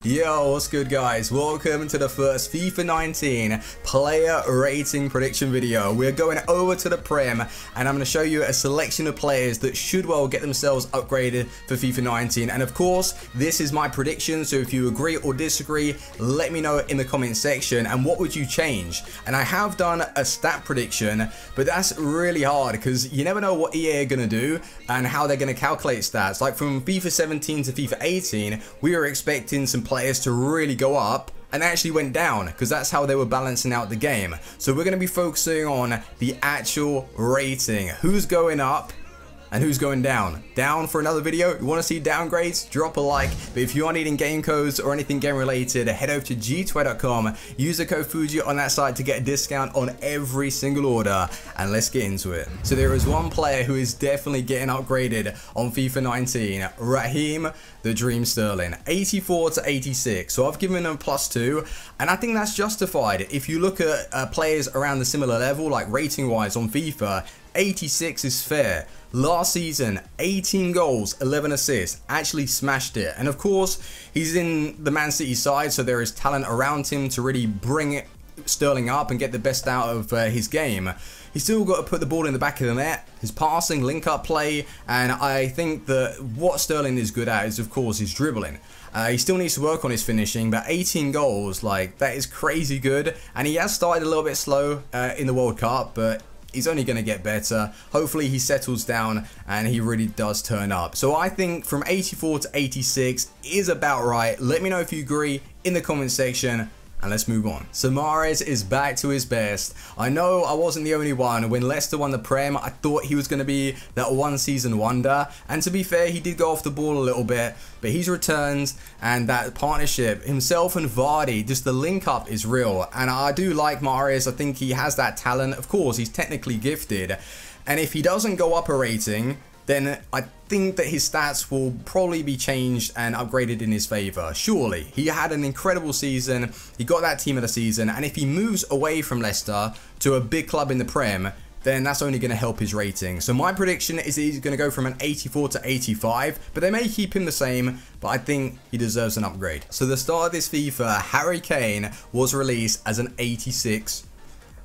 Yo, what's good guys? Welcome to the first FIFA 19 player rating prediction video. We're going over to the Prem and I'm going to show you a selection of players that should well get themselves upgraded for FIFA 19. And of course, this is my prediction, so if you agree or disagree, let me know in the comment section and what would you change. And I have done a stat prediction, but that's really hard because you never know what EA are going to do and how they're going to calculate stats. Like from FIFA 17 to FIFA 18, we were expecting some players to really go up and actually went down because that's how they were balancing out the game. So we're going to be focusing on the actual rating, who's going up and who's going down. Down for another video. You want to see downgrades? Drop a like. But if you are needing game codes or anything game related, head over to g2a.com, use the code Fuji on that site to get a discount on every single order, and let's get into it. So there is one player who is definitely getting upgraded on FIFA 19, Raheem the Dream Sterling, 84 to 86. So I've given him +2, and I think that's justified. If you look at players around the similar level, like rating wise on FIFA, 86 is fair. Last season, 18 goals, 11 assists, actually smashed it. And of course, he's in the Man City side, so there is talent around him to really bring Sterling up and get the best out of his game. He's still got to put the ball in the back of the net, his passing, link-up play, and I think that what Sterling is good at is, of course, his dribbling. He still needs to work on his finishing, but 18 goals, like, that is crazy good. And he has started a little bit slow in the World Cup, but he's only going to get better. Hopefully he settles down and he really does turn up. So I think from 84 to 86 is about right. Let me know if you agree in the comment section. And let's move on. So Mahrez is back to his best. I know I wasn't the only one. When Leicester won the Prem, I thought he was going to be that one season wonder. And to be fair, he did go off the ball a little bit. But he's returned, and that partnership, himself and Vardy, just the link up is real. And I do like Mahrez. I think he has that talent. Of course, he's technically gifted. And if he doesn't go up a rating, then I think that his stats will probably be changed and upgraded in his favor. Surely. He had an incredible season. He got that team of the season. And if he moves away from Leicester to a big club in the Prem, then that's only going to help his rating. So my prediction is that he's going to go from an 84 to 85, but they may keep him the same, but I think he deserves an upgrade. So the start of this FIFA, Harry Kane was released as an 86.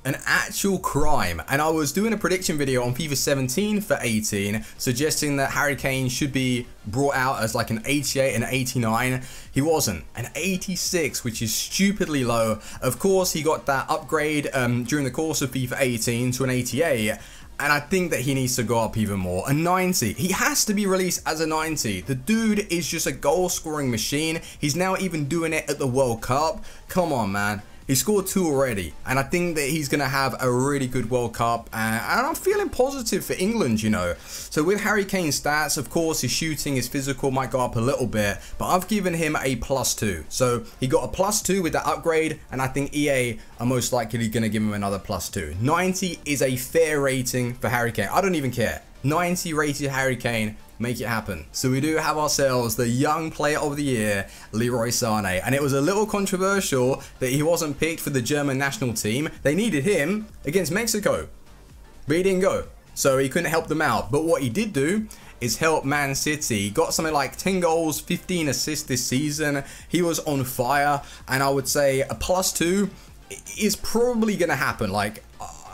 An actual crime. And I was doing a prediction video on FIFA 17 for 18 suggesting that Harry Kane should be brought out as like an 88 and 89. He wasn't. An 86, which is stupidly low. Of course, he got that upgrade during the course of FIFA 18 to an 88. And I think that he needs to go up even more. A 90. He has to be released as a 90. The dude is just a goal scoring machine. He's now even doing it at the World Cup. Come on, man. He scored 2 already, and I think that he's going to have a really good World Cup, and I'm feeling positive for England, you know. So with Harry Kane's stats, of course, his shooting, his physical might go up a little bit, but I've given him a +2. So he got a +2 with that upgrade, and I think EA are most likely going to give him another +2. 90 is a fair rating for Harry Kane. I don't even care. 90 rated Harry Kane. Make it happen. So we do have ourselves the young player of the year, Leroy Sané, and it was a little controversial that he wasn't picked for the German national team. They needed him against Mexico, but he didn't go, so he couldn't help them out. But what he did do is help Man City. He got something like 10 goals, 15 assists this season. He was on fire, and I would say a +2 is probably going to happen. Like,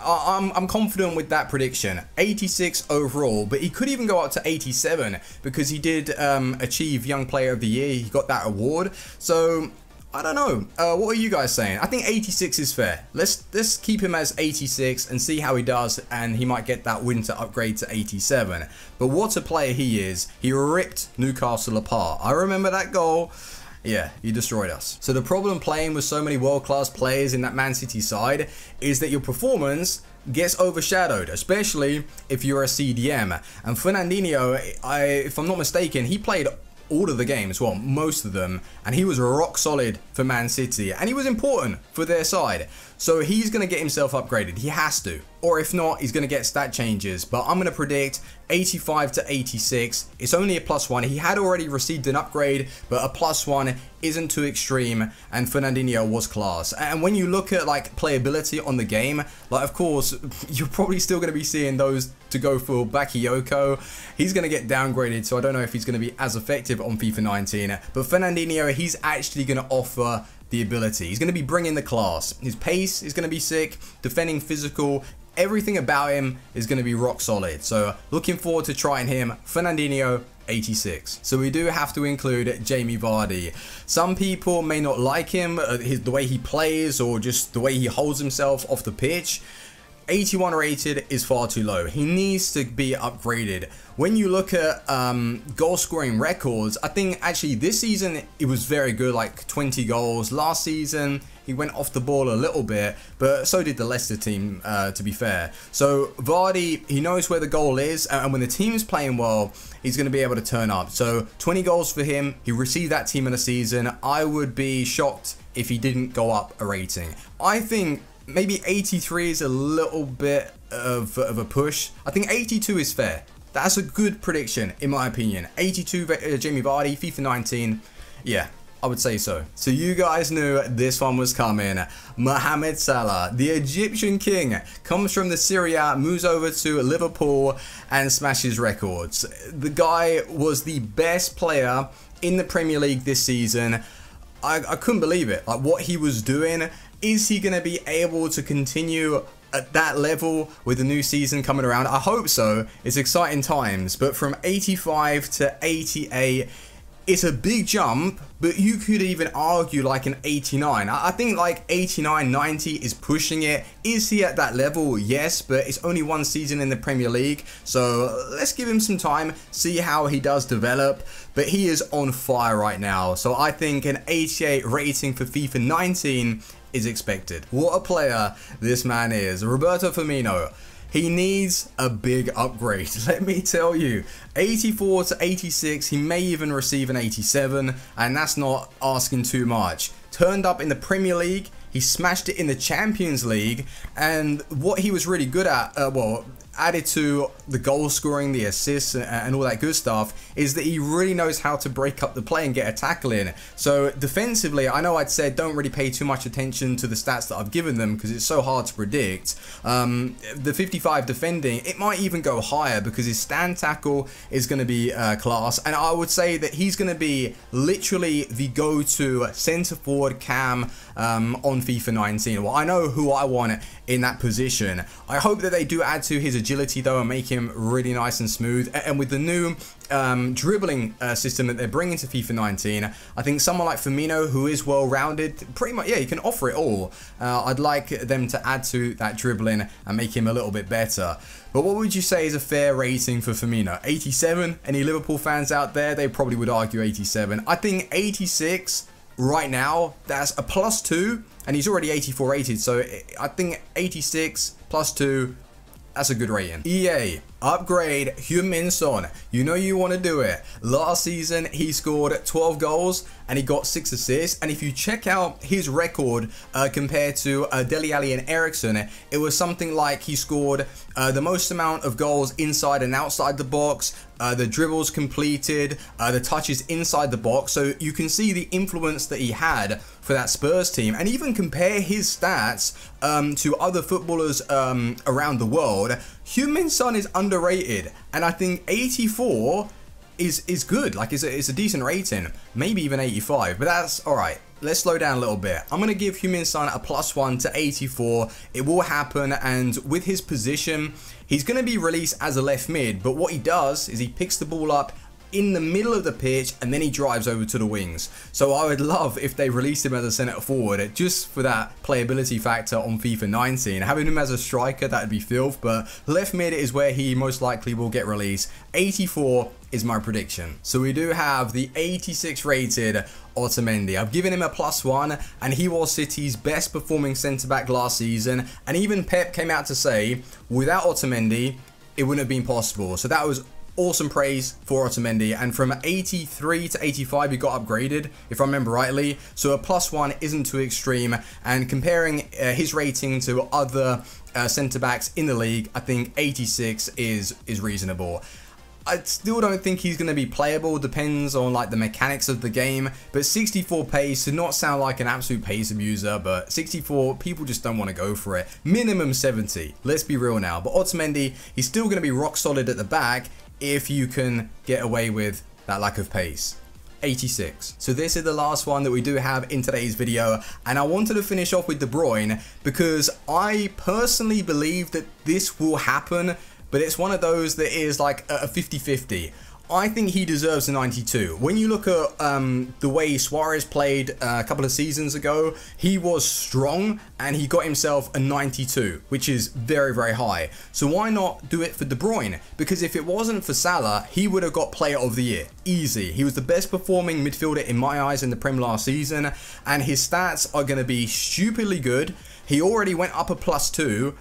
I'm confident with that prediction. 86 overall, but he could even go up to 87 because he did achieve Young Player of the Year. He got that award. So I don't know. What are you guys saying? I think 86 is fair. Let's keep him as 86 and see how he does, and he might get that winter upgrade to 87. But what a player he is. He ripped Newcastle apart. I remember that goal. Yeah, he destroyed us. So the problem playing with so many world-class players in that Man City side is that your performance gets overshadowed, especially if you're a CDM. And Fernandinho, if I'm not mistaken, he played all of the games, well, most of them, and he was rock solid for Man City, and he was important for their side. So he's going to get himself upgraded. He has to. or if not, he's going to get stat changes. But I'm going to predict 85 to 86. It's only a +1. He had already received an upgrade, but a +1 isn't too extreme, and Fernandinho was class. And when you look at like playability on the game, like of course you're probably still going to be seeing those to go for Bakayoko. He's going to get downgraded, so I don't know if he's going to be as effective on FIFA 19. But Fernandinho, he's actually going to offer the ability. He's going to be bringing the class. His pace is going to be sick, defending physical. Everything about him is going to be rock solid. So looking forward to trying him. Fernandinho, 86. So we do have to include Jamie Vardy. Some people may not like him, the way he plays or just the way he holds himself off the pitch. 81 rated is far too low. He needs to be upgraded. When you look at goal scoring records, I think actually this season it was very good, like 20 goals. Last season he went off the ball a little bit, but so did the Leicester team, to be fair. So Vardy, he knows where the goal is, and when the team is playing well, he's going to be able to turn up. So 20 goals for him. He received that team in a season. I would be shocked if he didn't go up a rating. I think maybe 83 is a little bit of a push. I think 82 is fair. That's a good prediction, in my opinion. 82 Jamie Vardy, FIFA 19. Yeah, I would say so. So you guys knew this one was coming. Mohamed Salah, the Egyptian king, comes from the Serie A, moves over to Liverpool and smashes records. The guy was the best player in the Premier League this season. I couldn't believe it. Like what he was doing. Is he going to be able to continue at that level with the new season coming around? I hope so. It's exciting times. But from 85 to 88, it's a big jump, but you could even argue like an 89. I think like 89, 90 is pushing it. Is he at that level? Yes, but it's only one season in the Premier League. So let's give him some time, see how he does develop. But he is on fire right now. So I think an 88 rating for FIFA 19 is expected. What a player this man is. Roberto Firmino. He needs a big upgrade, let me tell you. 84 to 86, he may even receive an 87, and that's not asking too much. Turned up in the Premier League, he smashed it in the Champions League, and what he was really good at, well, added to the goal scoring, the assists, and all that good stuff, is that he really knows how to break up the play and get a tackle in. So defensively, I know I'd said don't really pay too much attention to the stats that I've given them because it's so hard to predict. The 55 defending, it might even go higher because his stand tackle is going to be class, and I would say that he's going to be literally the go-to centre forward cam on FIFA 19. Well, I know who I want in that position. I hope that they do add to his agility though and make him really nice and smooth, and with the new dribbling system that they're bringing to FIFA 19, I think someone like Firmino, who is well-rounded, pretty much, yeah, he can offer it all. I'd like them to add to that dribbling and make him a little bit better. But what would you say is a fair rating for Firmino? 87? Any Liverpool fans out there, they probably would argue 87. I think 86 right now, that's a +2, and he's already 84 rated, so I think 86 +2, that's a good rating. EA, upgrade Heung-min Son. You know you want to do it. Last season, he scored 12 goals and he got 6 assists. And if you check out his record compared to Dele Alli and Eriksen, it was something like he scored the most amount of goals inside and outside the box, the dribbles completed, the touches inside the box. So you can see the influence that he had for that Spurs team, and even compare his stats to other footballers around the world. Heung-min Son is underrated, and I think 84 is good. Like it's a decent rating, maybe even 85, but that's all right. Let's slow down a little bit. I'm going to give Heung-min Son a +1 to 84. It will happen, and with his position, he's going to be released as a left mid, but what he does is he picks the ball up in the middle of the pitch and then he drives over to the wings. So I would love if they released him as a centre forward just for that playability factor on FIFA 19. Having him as a striker, that would be filth, but left mid is where he most likely will get released. 84 is my prediction. So we do have the 86 rated Otamendi. I've given him a +1, and he was City's best performing centre back last season, and even Pep came out to say without Otamendi it wouldn't have been possible. So that was awesome praise for Otamendi, and from 83 to 85 he got upgraded, if I remember rightly, so a +1 isn't too extreme, and comparing his rating to other centre-backs in the league, I think 86 is reasonable. I still don't think he's going to be playable, depends on like the mechanics of the game, but 64 pace should not sound like an absolute pace abuser, but 64, people just don't want to go for it. Minimum 70, let's be real now, but Otamendi, he's still going to be rock solid at the back if you can get away with that lack of pace. 86. So this is the last one that we do have in today's video, and I wanted to finish off with De Bruyne because I personally believe that this will happen, but it's one of those that is like a 50-50. I think he deserves a 92. When you look at the way Suarez played a couple of seasons ago, he was strong and he got himself a 92, which is very, very high. So why not do it for De Bruyne? Because if it wasn't for Salah, he would have got Player of the Year. Easy. He was the best performing midfielder in my eyes in the Prem last season, and his stats are going to be stupidly good. He already went up a +2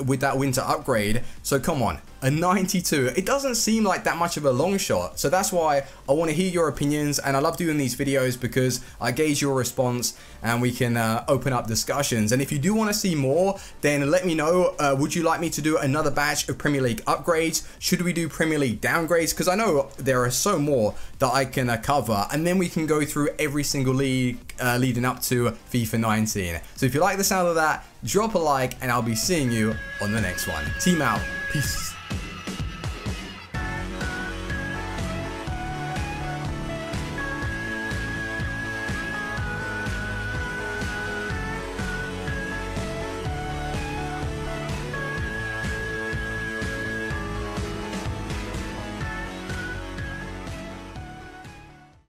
with that winter upgrade, so come on, a 92. It doesn't seem like that much of a long shot, so that's why I want to hear your opinions, and I love doing these videos because I gauge your response and we can open up discussions. And if you do want to see more, then let me know. Would you like me to do another batch of Premier League upgrades? Should we do Premier League downgrades? Because I know there are so more that I can cover, and then we can go through every single league leading up to FIFA 19. So if you like the sound of that, drop a like, and I'll be seeing you on the next one. Team out. Peace.